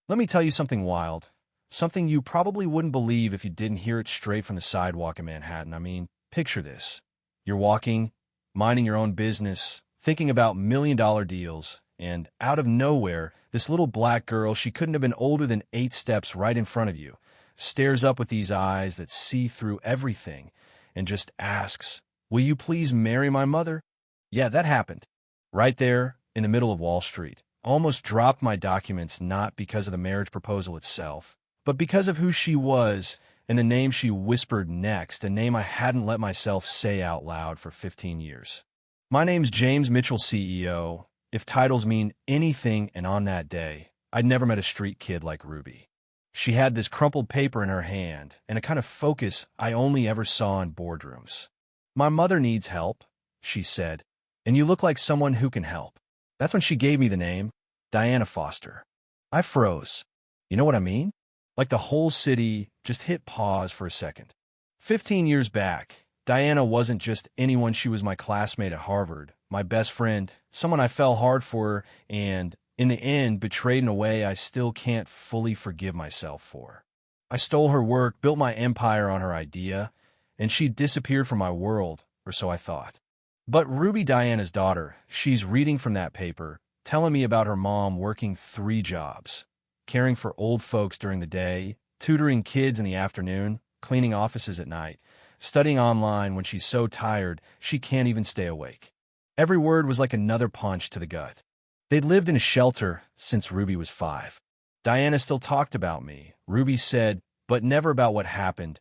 Let me tell you something wild. Something you probably wouldn't believe if you didn't hear it straight from the sidewalk in Manhattan. I mean, picture this. You're walking, minding your own business, thinking about million-dollar deals, and out of nowhere, this little black girl, she couldn't have been older than 8 steps right in front of you, stares up with these eyes that see through everything, and just asks, "Will you please marry my mother?" Yeah, that happened. Right there, in the middle of Wall Street. Almost dropped my documents not because of the marriage proposal itself, but because of who she was and the name she whispered next, a name I hadn't let myself say out loud for 15 years. My name's James Mitchell, CEO, if titles mean anything, and on that day, I'd never met a street kid like Ruby. She had this crumpled paper in her hand and a kind of focus I only ever saw in boardrooms. "My mother needs help," she said, "and you look like someone who can help." That's when she gave me the name, Diana Foster. I froze. You know what I mean? Like the whole city just hit pause for a second. 15 years back, Diana wasn't just anyone. She was my classmate at Harvard, my best friend, someone I fell hard for, and in the end betrayed in a way I still can't fully forgive myself for. I stole her work, built my empire on her idea, and she disappeared from my world, or so I thought. But Ruby, Diana's daughter, she's reading from that paper, telling me about her mom working 3 jobs, caring for old folks during the day, tutoring kids in the afternoon, cleaning offices at night, studying online when she's so tired she can't even stay awake. Every word was like another punch to the gut. They'd lived in a shelter since Ruby was 5. Diana still talked about me, Ruby said, but never about what happened,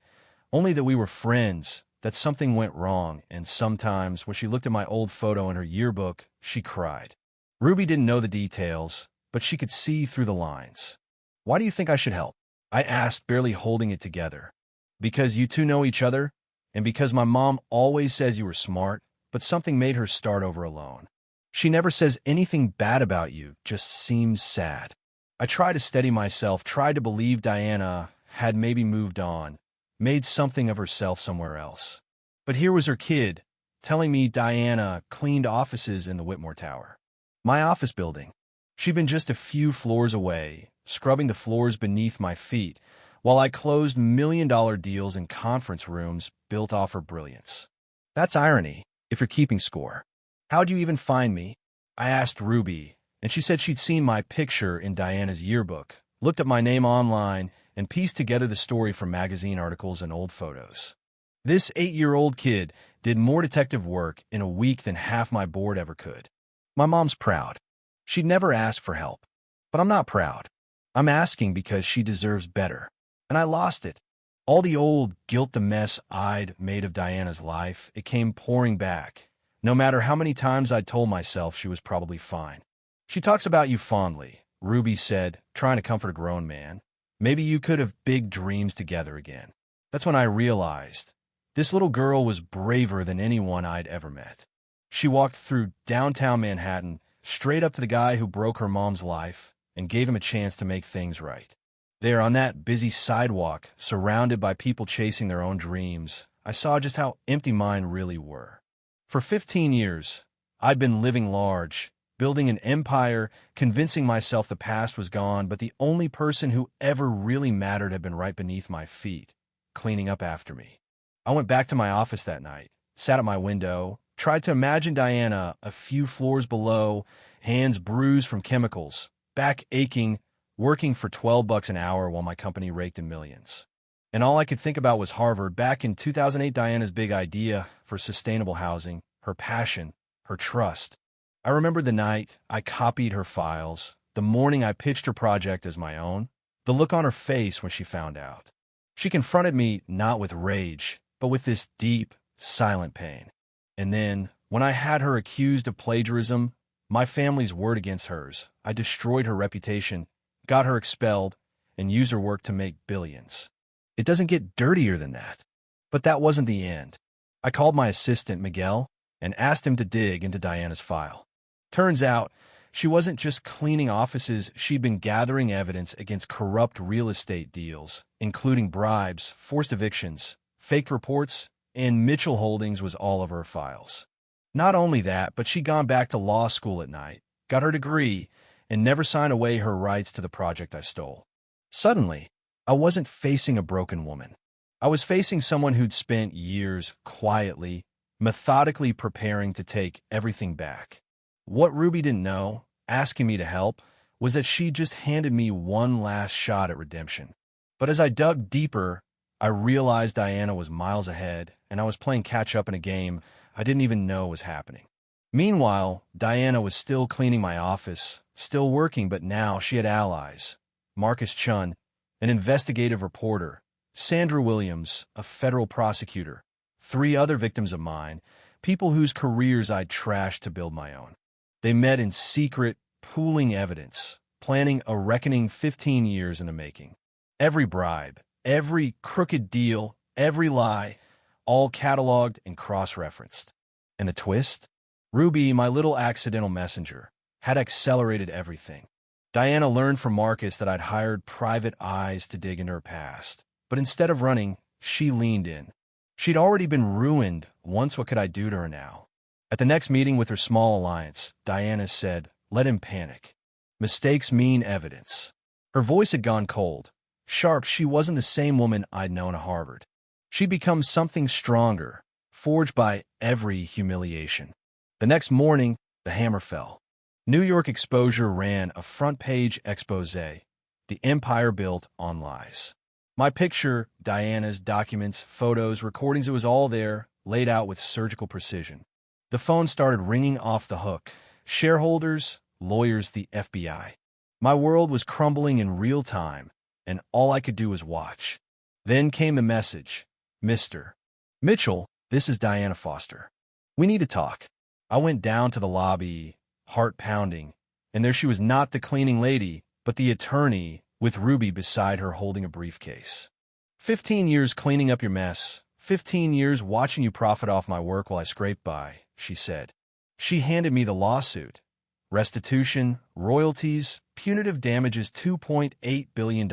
only that we were friends, that something went wrong, and sometimes when she looked at my old photo in her yearbook, she cried. Ruby didn't know the details, but she could see through the lines. "Why do you think I should help?" I asked, barely holding it together. "Because you two know each other, and because my mom always says you were smart, but something made her start over alone. She never says anything bad about you, just seems sad." I tried to steady myself, tried to believe Diana had maybe moved on, made something of herself somewhere else. But here was her kid, telling me Diana cleaned offices in the Whitmore Tower. My office building. She'd been just a few floors away, scrubbing the floors beneath my feet, while I closed million-dollar deals in conference rooms built off her brilliance. That's irony, if you're keeping score. "How'd you even find me?" I asked Ruby, and she said she'd seen my picture in Diana's yearbook, looked at my name online, and pieced together the story from magazine articles and old photos. This 8-year-old kid did more detective work in a week than half my board ever could. My mom's proud. She'd never ask for help. But I'm not proud. I'm asking because she deserves better. And I lost it. All the old guilt, the mess I'd made of Diana's life, it came pouring back, no matter how many times I'd told myself she was probably fine. "She talks about you fondly," Ruby said, trying to comfort a grown man. "Maybe you could have big dreams together again." That's when I realized this little girl was braver than anyone I'd ever met. She walked through downtown Manhattan, straight up to the guy who broke her mom's life, and gave him a chance to make things right. There, on that busy sidewalk, surrounded by people chasing their own dreams, I saw just how empty mine really were. For 15 years, I'd been living large, building an empire, convincing myself the past was gone, but the only person who ever really mattered had been right beneath my feet, cleaning up after me. I went back to my office that night, sat at my window, tried to imagine Diana a few floors below, hands bruised from chemicals, back aching, working for $12 an hour while my company raked in millions. And all I could think about was Harvard. Back in 2008, Diana's big idea for sustainable housing, her passion, her trust. I remember the night I copied her files, the morning I pitched her project as my own, the look on her face when she found out. She confronted me not with rage, but with this deep, silent pain. And then, when I had her accused of plagiarism, my family's word against hers, I destroyed her reputation, got her expelled, and used her work to make billions. It doesn't get dirtier than that. But that wasn't the end. I called my assistant, Miguel, and asked him to dig into Diana's file. Turns out, she wasn't just cleaning offices, she'd been gathering evidence against corrupt real estate deals, including bribes, forced evictions, fake reports, and Mitchell Holdings was all over her files. Not only that, but she'd gone back to law school at night, got her degree, and never sign away her rights to the project I stole. Suddenly, I wasn't facing a broken woman. I was facing someone who'd spent years quietly, methodically preparing to take everything back. What Ruby didn't know, asking me to help, was that she just handed me one last shot at redemption. But as I dug deeper, I realized Diana was miles ahead, and I was playing catch-up in a game I didn't even know was happening. Meanwhile, Diana was still cleaning my office, still working, but now she had allies. Marcus Chun, an investigative reporter, Sandra Williams, a federal prosecutor, 3 other victims of mine, people whose careers I'd trashed to build my own. They met in secret, pooling evidence, planning a reckoning 15 years in the making. Every bribe, every crooked deal, every lie, all cataloged and cross-referenced. And the twist? Ruby, my little accidental messenger, had accelerated everything. Diana learned from Marcus that I'd hired private eyes to dig into her past. But instead of running, she leaned in. She'd already been ruined once. What could I do to her now? At the next meeting with her small alliance, Diana said, "Let him panic. Mistakes mean evidence." Her voice had gone cold. Sharp, she wasn't the same woman I'd known at Harvard. She'd become something stronger, forged by every humiliation. The next morning, the hammer fell. New York Exposure ran a front-page expose, "The Empire Built on Lies." My picture, Diana's, documents, photos, recordings, it was all there, laid out with surgical precision. The phone started ringing off the hook. Shareholders, lawyers, the FBI. My world was crumbling in real time, and all I could do was watch. Then came the message. "Mr. Mitchell, this is Diana Foster. We need to talk." I went down to the lobby, heart pounding, and there she was, not the cleaning lady, but the attorney, with Ruby beside her holding a briefcase. 15 years cleaning up your mess, 15 years watching you profit off my work while I scrape by, she said. She handed me the lawsuit. Restitution, royalties, punitive damages, $2.8 billion,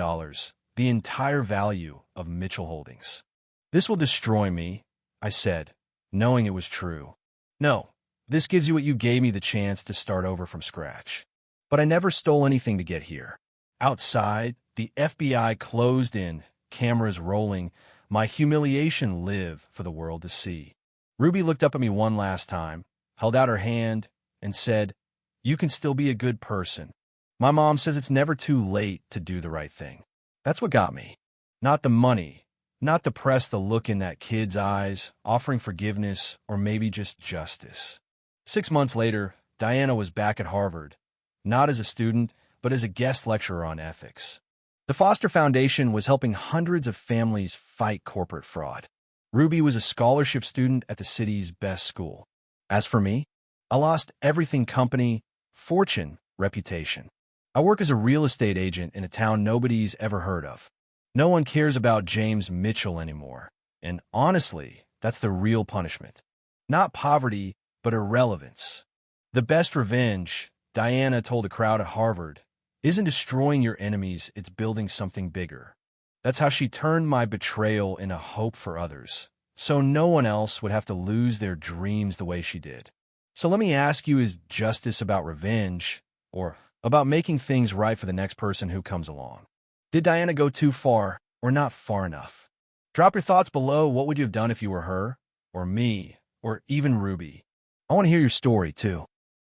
the entire value of Mitchell Holdings. "This will destroy me," I said, knowing it was true. "No, this gives you what you gave me, the chance to start over from scratch." But I never stole anything to get here. Outside, the FBI closed in, cameras rolling, my humiliation live for the world to see. Ruby looked up at me one last time, held out her hand, and said, "You can still be a good person. My mom says it's never too late to do the right thing." That's what got me. Not the money, not the press, the look in that kid's eyes, offering forgiveness or maybe just justice. 6 months later, Diana was back at Harvard, not as a student, but as a guest lecturer on ethics. The Foster Foundation was helping hundreds of families fight corporate fraud. Ruby was a scholarship student at the city's best school. As for me, I lost everything: company, fortune, reputation. I work as a real estate agent in a town nobody's ever heard of. No one cares about James Mitchell anymore. And honestly, that's the real punishment. Not poverty, but irrelevance. The best revenge, Diana told a crowd at Harvard, isn't destroying your enemies, it's building something bigger. That's how she turned my betrayal into hope for others, so no one else would have to lose their dreams the way she did. So let me ask you, is justice about revenge, or about making things right for the next person who comes along? Did Diana go too far, or not far enough? Drop your thoughts below. What would you have done if you were her, or me, or even Ruby? I want to hear your story, too.